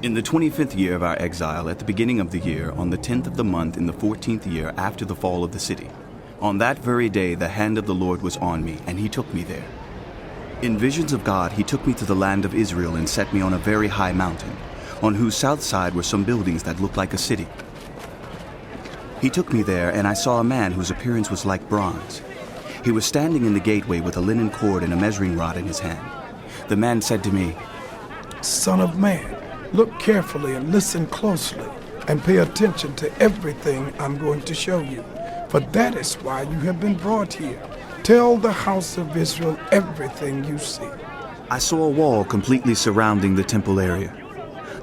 In the 25th year of our exile, at the beginning of the year, on the 10th of the month, in the 14th year after the fall of the city, on that very day the hand of the Lord was on me, and he took me there. In visions of God, he took me to the land of Israel and set me on a very high mountain, on whose south side were some buildings that looked like a city. He took me there, and I saw a man whose appearance was like bronze. He was standing in the gateway with a linen cord and a measuring rod in his hand. The man said to me, "Son of man, look carefully and listen closely, and pay attention to everything I'm going to show you, for that is why you have been brought here. Tell the house of Israel everything you see." I saw a wall completely surrounding the temple area.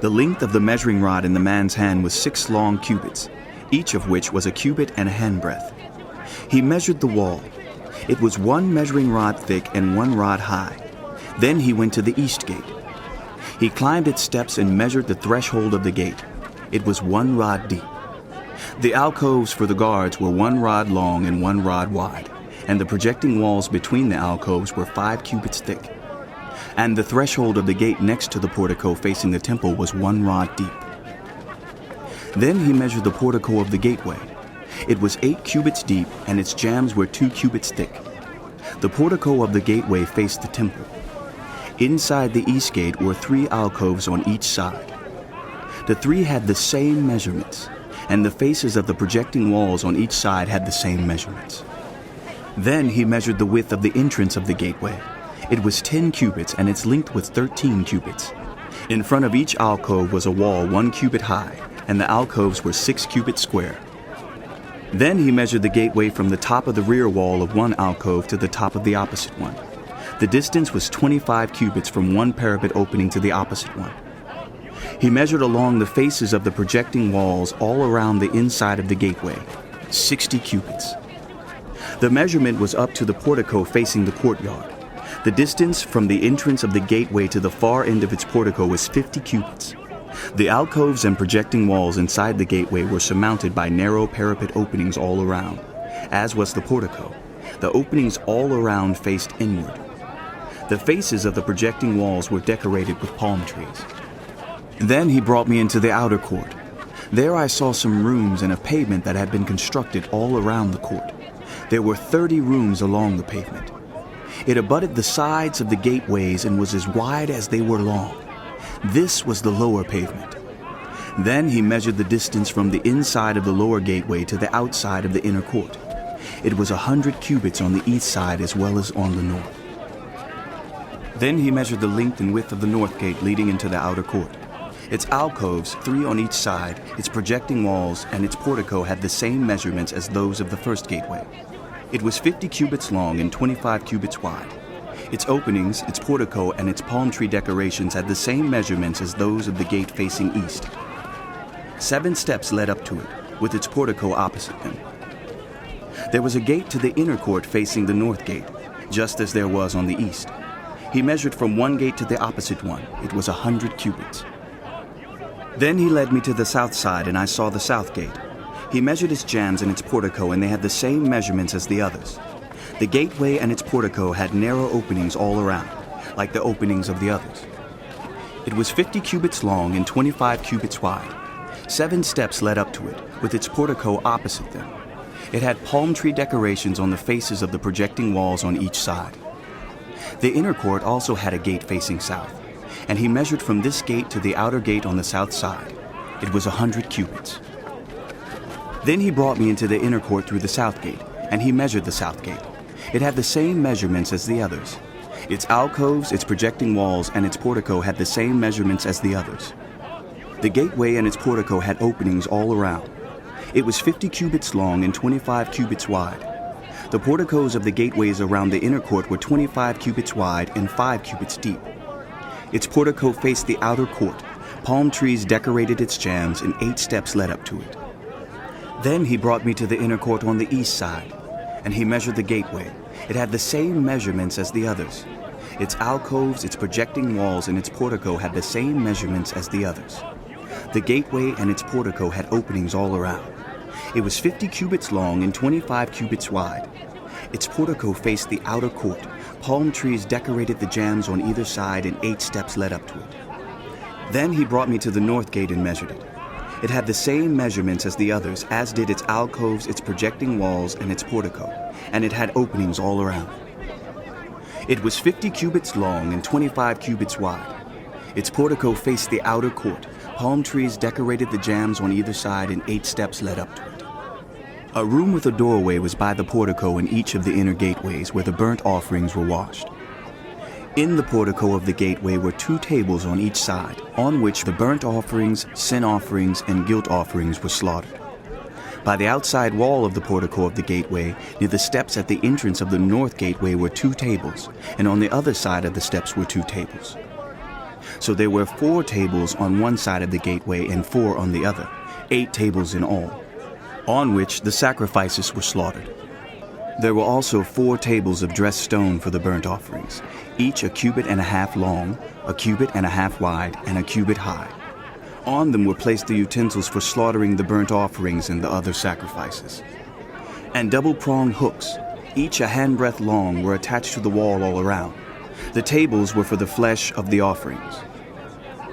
The length of the measuring rod in the man's hand was 6 long cubits, each of which was a cubit and a handbreadth. He measured the wall. It was 1 measuring rod thick and 1 rod high. Then he went to the east gate. He climbed its steps and measured the threshold of the gate. It was 1 rod deep. The alcoves for the guards were 1 rod long and 1 rod wide, and the projecting walls between the alcoves were 5 cubits thick. And the threshold of the gate next to the portico facing the temple was 1 rod deep. Then he measured the portico of the gateway. It was 8 cubits deep, and its jambs were 2 cubits thick. The portico of the gateway faced the temple. Inside the east gate were 3 alcoves on each side. The 3 had the same measurements, and the faces of the projecting walls on each side had the same measurements. Then he measured the width of the entrance of the gateway. It was 10 cubits, and its length was 13 cubits. In front of each alcove was a wall 1 cubit high, and the alcoves were 6 cubits square. Then he measured the gateway from the top of the rear wall of one alcove to the top of the opposite one. The distance was 25 cubits from one parapet opening to the opposite one. He measured along the faces of the projecting walls all around the inside of the gateway, 60 cubits. The measurement was up to the portico facing the courtyard. The distance from the entrance of the gateway to the far end of its portico was 50 cubits. The alcoves and projecting walls inside the gateway were surmounted by narrow parapet openings all around, as was the portico. The openings all around faced inward. The faces of the projecting walls were decorated with palm trees. Then he brought me into the outer court. There I saw some rooms and a pavement that had been constructed all around the court. There were 30 rooms along the pavement. It abutted the sides of the gateways and was as wide as they were long. This was the lower pavement. Then he measured the distance from the inside of the lower gateway to the outside of the inner court. It was 100 cubits on the east side as well as on the north. Then he measured the length and width of the north gate leading into the outer court. Its alcoves, 3 on each side, its projecting walls, and its portico had the same measurements as those of the first gateway. It was 50 cubits long and 25 cubits wide. Its openings, its portico, and its palm tree decorations had the same measurements as those of the gate facing east. 7 steps led up to it, with its portico opposite them. There was a gate to the inner court facing the north gate, just as there was on the east. He measured from one gate to the opposite one. It was 100 cubits. Then he led me to the south side, and I saw the south gate. He measured its jambs and its portico, and they had the same measurements as the others. The gateway and its portico had narrow openings all around, like the openings of the others. It was 50 cubits long and 25 cubits wide. 7 steps led up to it, with its portico opposite them. It had palm tree decorations on the faces of the projecting walls on each side. The inner court also had a gate facing south, and he measured from this gate to the outer gate on the south side. It was 100 cubits. Then he brought me into the inner court through the south gate, and he measured the south gate. It had the same measurements as the others. Its alcoves, its projecting walls, and its portico had the same measurements as the others. The gateway and its portico had openings all around. It was 50 cubits long and 25 cubits wide. The porticos of the gateways around the inner court were 25 cubits wide and 5 cubits deep. Its portico faced the outer court. Palm trees decorated its jambs, and 8 steps led up to it. Then he brought me to the inner court on the east side, and he measured the gateway. It had the same measurements as the others. Its alcoves, its projecting walls, and its portico had the same measurements as the others. The gateway and its portico had openings all around. It was 50 cubits long and 25 cubits wide. Its portico faced the outer court. Palm trees decorated the jambs on either side, and 8 steps led up to it. Then he brought me to the north gate and measured it. It had the same measurements as the others, as did its alcoves, its projecting walls, and its portico, and it had openings all around. It was 50 cubits long and 25 cubits wide. Its portico faced the outer court. Palm trees decorated the jambs on either side, and 8 steps led up to it. A room with a doorway was by the portico in each of the inner gateways where the burnt offerings were washed. In the portico of the gateway were 2 tables on each side, on which the burnt offerings, sin offerings, and guilt offerings were slaughtered. By the outside wall of the portico of the gateway, near the steps at the entrance of the north gateway, were 2 tables, and on the other side of the steps were 2 tables. So there were 4 tables on one side of the gateway and 4 on the other, 8 tables in all, on which the sacrifices were slaughtered. There were also 4 tables of dressed stone for the burnt offerings, each a cubit and a half long, a cubit and a half wide, and a cubit high. On them were placed the utensils for slaughtering the burnt offerings and the other sacrifices. And double-pronged hooks, each a handbreadth long, were attached to the wall all around. The tables were for the flesh of the offerings.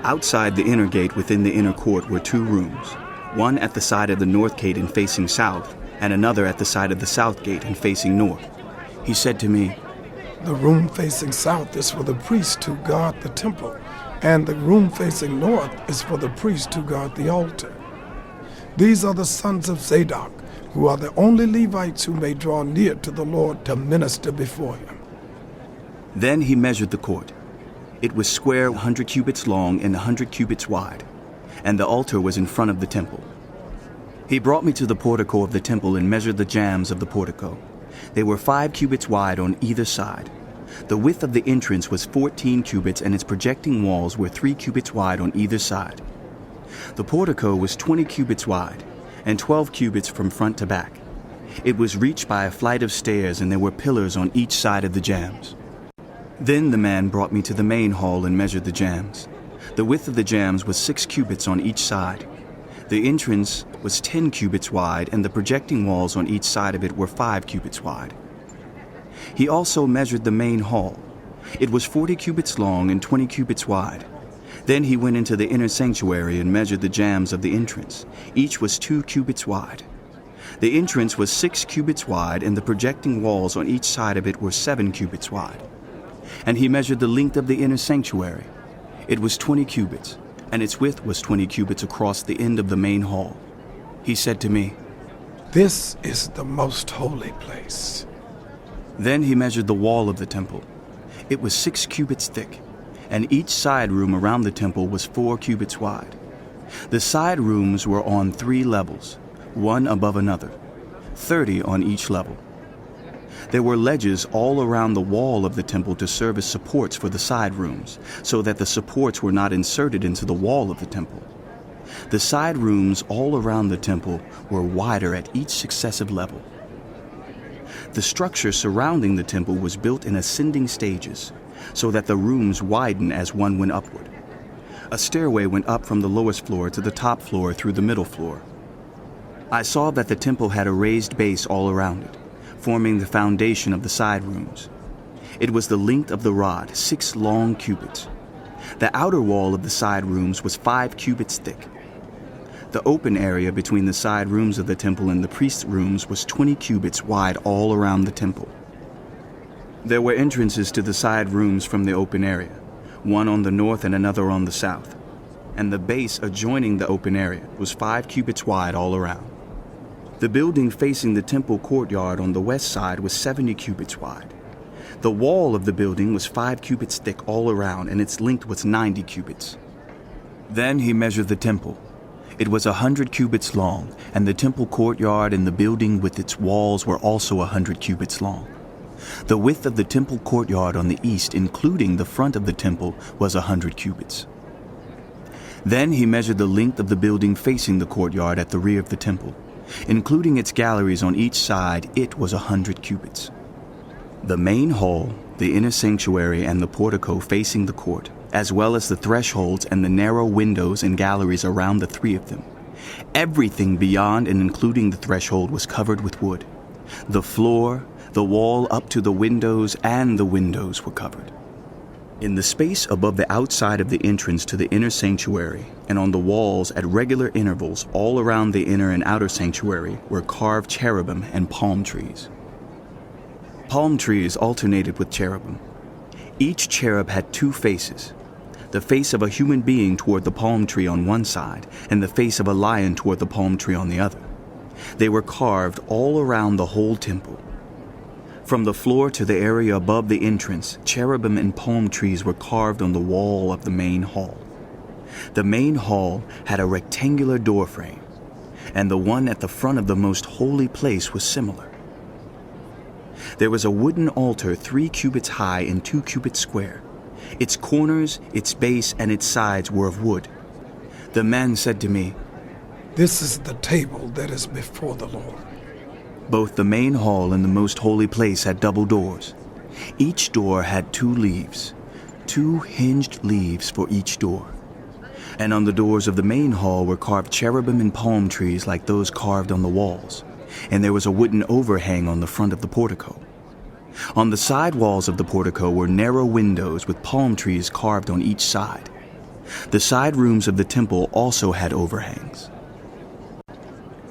Outside the inner gate within the inner court were 2 rooms, one at the side of the north gate and facing south, and another at the side of the south gate and facing north. He said to me, The room facing south is for the priests who guard the temple, and the room facing north is for the priests who guard the altar. These are the sons of Zadok, who are the only Levites who may draw near to the Lord to minister before him. Then he measured the court. It was square, 100 cubits long and 100 cubits wide, and the altar was in front of the temple. He brought me to the portico of the temple and measured the jambs of the portico. They were 5 cubits wide on either side. The width of the entrance was 14 cubits, and its projecting walls were 3 cubits wide on either side. The portico was 20 cubits wide, and 12 cubits from front to back. It was reached by a flight of stairs, and there were pillars on each side of the jambs. Then the man brought me to the main hall and measured the jambs. The width of the jambs was 6 cubits on each side. The entrance was 10 cubits wide, and the projecting walls on each side of it were 5 cubits wide. He also measured the main hall. It was 40 cubits long and 20 cubits wide. Then he went into the inner sanctuary and measured the jambs of the entrance. Each was 2 cubits wide. The entrance was 6 cubits wide, and the projecting walls on each side of it were 7 cubits wide. And he measured the length of the inner sanctuary. It was 20 cubits, and its width was 20 cubits across the end of the main hall. He said to me, This is the most holy place. Then he measured the wall of the temple. It was 6 cubits thick, and each side room around the temple was 4 cubits wide. The side rooms were on 3 levels, one above another, 30 on each level. There were ledges all around the wall of the temple to serve as supports for the side rooms, so that the supports were not inserted into the wall of the temple. The side rooms all around the temple were wider at each successive level. The structure surrounding the temple was built in ascending stages, so that the rooms widened as one went upward. A stairway went up from the lowest floor to the top floor through the middle floor. I saw that the temple had a raised base all around it, forming the foundation of the side rooms. It was the length of the rod, 6 long cubits. The outer wall of the side rooms was 5 cubits thick. The open area between the side rooms of the temple and the priest's rooms was 20 cubits wide all around the temple. There were entrances to the side rooms from the open area, one on the north and another on the south, and the base adjoining the open area was 5 cubits wide all around. The building facing the temple courtyard on the west side was 70 cubits wide. The wall of the building was 5 cubits thick all around, and its length was 90 cubits. Then he measured the temple. It was 100 cubits long, and the temple courtyard and the building with its walls were also 100 cubits long. The width of the temple courtyard on the east, including the front of the temple, was 100 cubits. Then he measured the length of the building facing the courtyard at the rear of the temple. Including its galleries on each side, it was 100 cubits. The main hall, the inner sanctuary, and the portico facing the court, as well as the thresholds and the narrow windows and galleries around the 3 of them. Everything beyond and including the threshold was covered with wood. The floor, the wall up to the windows, and the windows were covered. In the space above the outside of the entrance to the inner sanctuary, and on the walls at regular intervals all around the inner and outer sanctuary, were carved cherubim and palm trees. Palm trees alternated with cherubim. Each cherub had two faces, the face of a human being toward the palm tree on one side, and the face of a lion toward the palm tree on the other. They were carved all around the whole temple. From the floor to the area above the entrance, cherubim and palm trees were carved on the wall of the main hall. The main hall had a rectangular doorframe, and the one at the front of the most holy place was similar. There was a wooden altar 3 cubits high and 2 cubits square. Its corners, its base, and its sides were of wood. The man said to me, "This is the table that is before the Lord." Both the main hall and the most holy place had double doors. Each door had 2 leaves, 2 hinged leaves for each door. And on the doors of the main hall were carved cherubim and palm trees like those carved on the walls, and there was a wooden overhang on the front of the portico. On the side walls of the portico were narrow windows with palm trees carved on each side. The side rooms of the temple also had overhangs.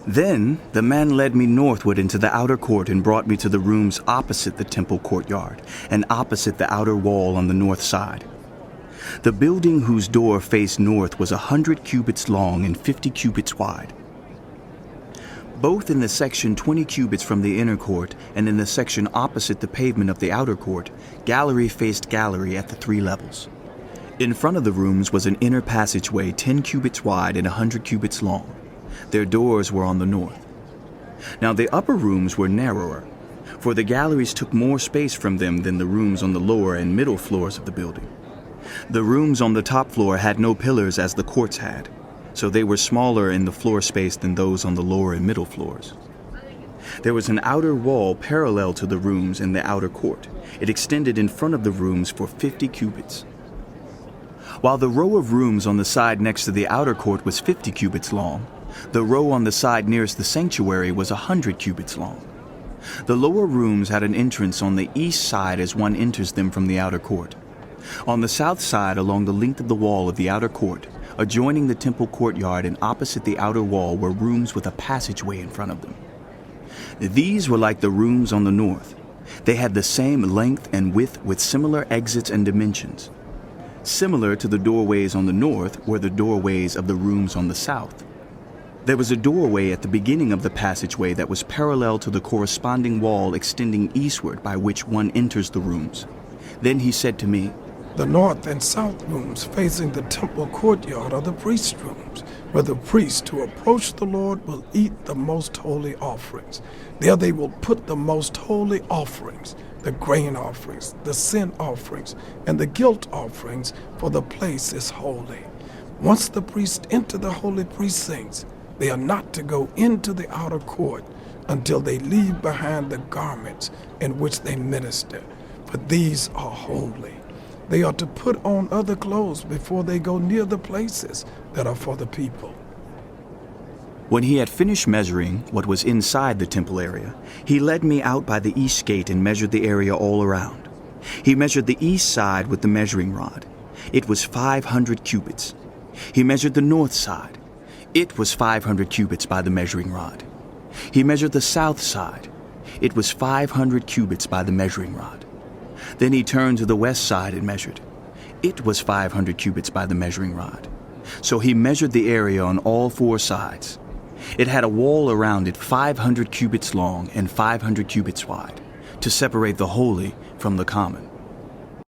Then the man led me northward into the outer court and brought me to the rooms opposite the temple courtyard and opposite the outer wall on the north side. The building whose door faced north was 100 cubits long and 50 cubits wide. Both in the section 20 cubits from the inner court and in the section opposite the pavement of the outer court, gallery faced gallery at the 3 levels. In front of the rooms was an inner passageway 10 cubits wide and 100 cubits long. Their doors were on the north. Now the upper rooms were narrower, for the galleries took more space from them than the rooms on the lower and middle floors of the building. The rooms on the top floor had no pillars as the courts had, so they were smaller in the floor space than those on the lower and middle floors. There was an outer wall parallel to the rooms in the outer court. It extended in front of the rooms for 50 cubits. While the row of rooms on the side next to the outer court was 50 cubits long, the row on the side nearest the sanctuary was 100 cubits long. The lower rooms had an entrance on the east side as one enters them from the outer court. On the south side, along the length of the wall of the outer court, adjoining the temple courtyard and opposite the outer wall, were rooms with a passageway in front of them. These were like the rooms on the north. They had the same length and width with similar exits and dimensions. Similar to the doorways on the north were the doorways of the rooms on the south. There was a doorway at the beginning of the passageway that was parallel to the corresponding wall extending eastward by which one enters the rooms. Then he said to me, "The north and south rooms facing the temple courtyard are the priest rooms, where the priests who approach the Lord will eat the most holy offerings. There they will put the most holy offerings, the grain offerings, the sin offerings, and the guilt offerings, for the place is holy. Once the priests enter the holy precincts, they are not to go into the outer court until they leave behind the garments in which they minister, for these are holy. They are to put on other clothes before they go near the places that are for the people." When he had finished measuring what was inside the temple area, he led me out by the east gate and measured the area all around. He measured the east side with the measuring rod. It was 500 cubits. He measured the north side. It was 500 cubits by the measuring rod. He measured the south side. It was 500 cubits by the measuring rod. Then he turned to the west side and measured. It was 500 cubits by the measuring rod. So he measured the area on all 4 sides. It had a wall around it 500 cubits long and 500 cubits wide, to separate the holy from the common.